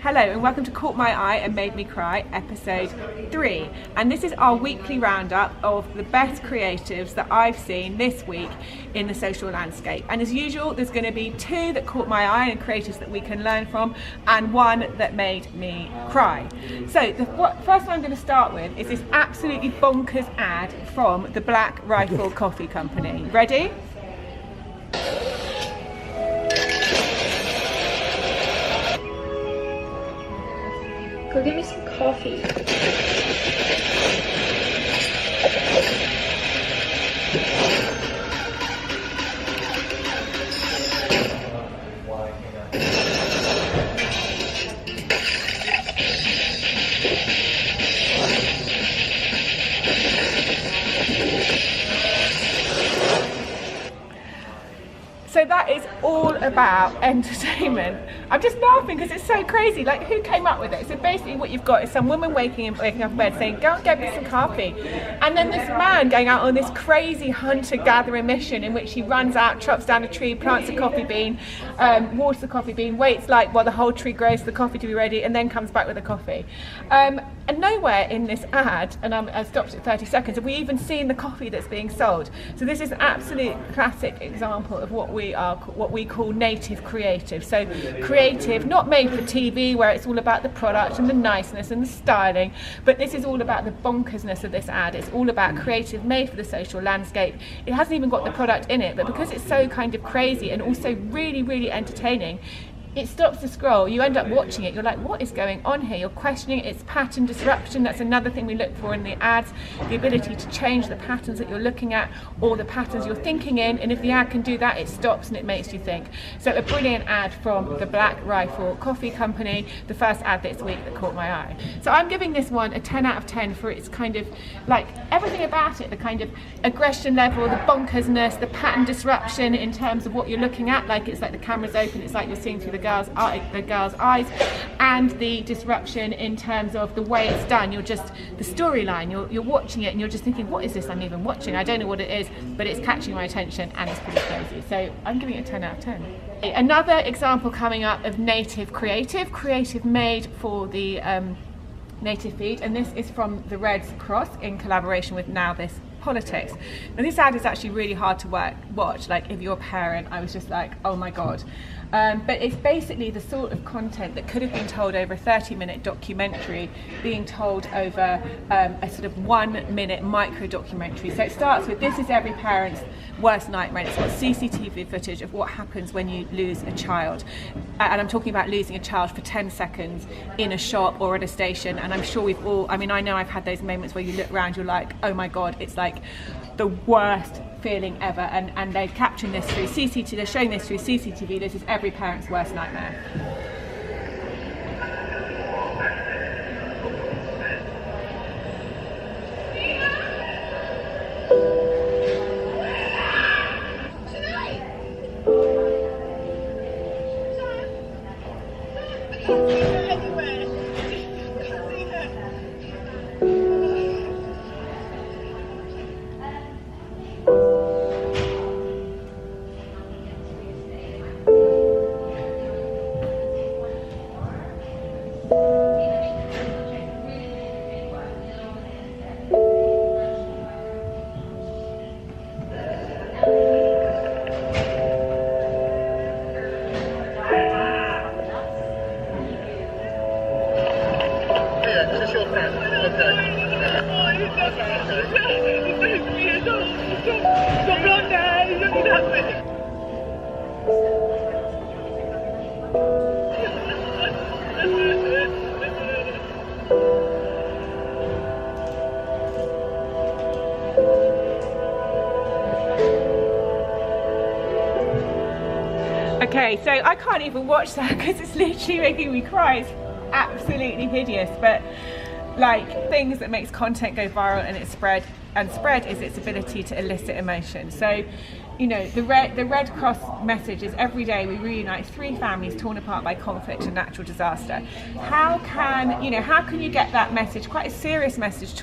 Hello and welcome to Caught My Eye and Made Me Cry, episode 3. And this is our weekly roundup of the best creatives that I've seen this week in the social landscape. And as usual, there's going to be 2 that caught my eye and creatives that we can learn from, and 1 that made me cry. So the first one I'm going to start with is this absolutely bonkers ad from the Black Rifle Coffee Company. Ready? Go get me some coffee. So that is all about entertainment. I'm just laughing because it's so crazy. Like, who came up with it? So basically what you've got is some woman waking up in bed saying, go and get me some coffee. And then this man going out on this crazy hunter-gatherer mission in which he runs out, chops down a tree, plants a coffee bean, waters the coffee bean, waits like while the whole tree grows for the coffee to be ready, and then comes back with the coffee. And nowhere in this ad, and I stopped at 30 seconds, have we even seen the coffee that's being sold. So this is an absolute classic example of what we call native creative. So creative, not made for TV where it's all about the product and the niceness and the styling, but this is all about the bonkersness of this ad. It's all about creative made for the social landscape. It hasn't even got the product in it, but because it's so kind of crazy and also really, really entertaining, it stops the scroll. You end up watching it, you're like, what is going on here? You're questioning its pattern disruption. That's another thing we look for in the ads, the ability to change the patterns that you're looking at or the patterns you're thinking in, and if the ad can do that, it stops and it makes you think. So a brilliant ad from the Black Rifle Coffee Company, the first ad this week that caught my eye. So I'm giving this one a 10 out of 10 for its kind of, like, everything about it, the kind of aggression level, the bonkersness, the pattern disruption in terms of what you're looking at, like it's like the camera's open, it's like you're seeing through the girl's eyes, and the disruption in terms of the way it's done. You're just, the storyline, you're watching it and you're just thinking, what is this I'm even watching? I don't know what it is, but it's catching my attention and it's pretty crazy. So I'm giving it a 10 out of 10. Another example coming up of native creative made for the native feed, and this is from the Red Cross in collaboration with Now This Politics. Now this ad is actually really hard to watch. Like, if you're a parent, I was just like, oh my god. But it's basically the sort of content that could have been told over a 30-minute documentary being told over a sort of 1-minute micro documentary. So it starts with, this is every parent's worst nightmare. It's got CCTV footage of what happens when you lose a child. And I'm talking about losing a child for 10 seconds in a shop or at a station. And I'm sure we've all, I mean, I know I've had those moments where you look around, you're like, oh my god, it's like the worst feeling ever, and they're capturing this through CCTV, they're showing this through CCTV. This is every parent's worst nightmare. Okay, so I can't even watch that because it's literally making me cry. It's absolutely hideous, but like, things that makes content go viral and it's spread is its ability to elicit emotion. So you know, the Red Cross message is every day we reunite 3 families torn apart by conflict and natural disaster. How can you get that message, quite a serious message,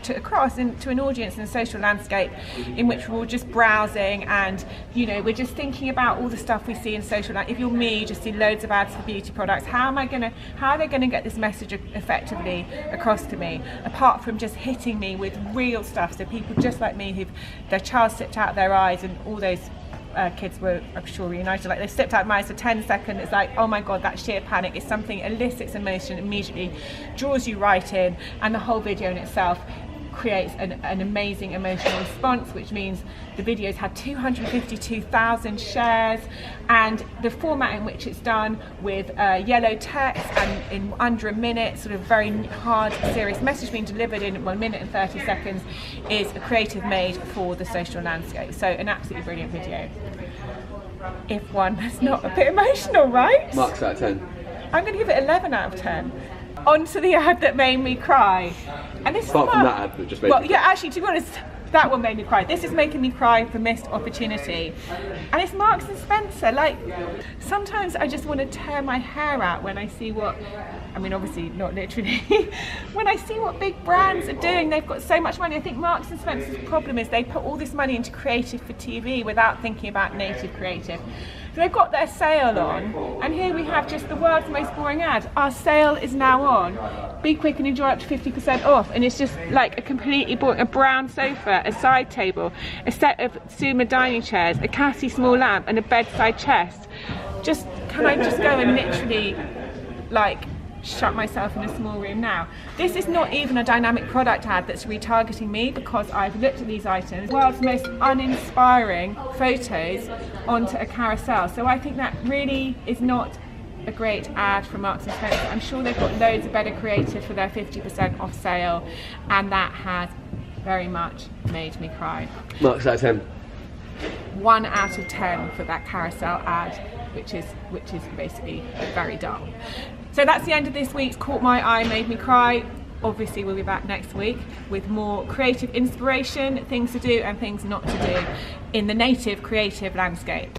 across into an audience in a social landscape in which we're all just browsing and, you know, we're just thinking about all the stuff we see in social life. If you're me, you just see loads of ads for beauty products. How are they gonna get this message effectively across to me, apart from just hitting me with real stuff? So people just like me who've their child slipped out their eyes, and all those kids were, I'm sure, reunited, like they slipped out my eyes for 10 seconds. It's like, oh my god, that sheer panic is something, elicits emotion, immediately draws you right in, and the whole video in itself creates an amazing emotional response, which means the video's had 252,000 shares, and the format in which it's done with yellow text and in under a minute, sort of very hard, serious message being delivered in 1 minute and 30 seconds, is a creative made for the social landscape. So an absolutely brilliant video. If one that's not a bit emotional, right? Marks out of 10. I'm going to give it 11 out of 10. On to the ad that made me cry. And this Apart from that ad that just made me cry. Yeah, actually, to be honest, that one made me cry. This is making me cry for missed opportunity. And it's Marks and Spencer. Like, sometimes I just want to tear my hair out when I see what, I mean, obviously not literally, when I see what big brands are doing. They've got so much money. I think Marks and Spencer's problem is they put all this money into creative for TV without thinking about native creative. So they've got their sale on, and here we have just the world's most boring ad. Our sale is now on. Be quick and enjoy up to 50% off. And it's just like a completely boring, a brown sofa, a side table, a set of Suma dining chairs, a Cassie small lamp, and a bedside chest. Can I just go and literally, like, shut myself in a small room now? This is not even a dynamic product ad that's retargeting me, because I've looked at these items, world's most uninspiring photos onto a carousel. So I think that really is not a great ad for Marks and Spencer. I'm sure they've got loads of better creative for their 50% off sale, and that has very much made me cry. Marks out of 10. 1 out of 10 for that carousel ad, which is basically very dull. So that's the end of this week's Caught My Eye, Made Me Cry. Obviously we'll be back next week with more creative inspiration, things to do and things not to do in the native creative landscape.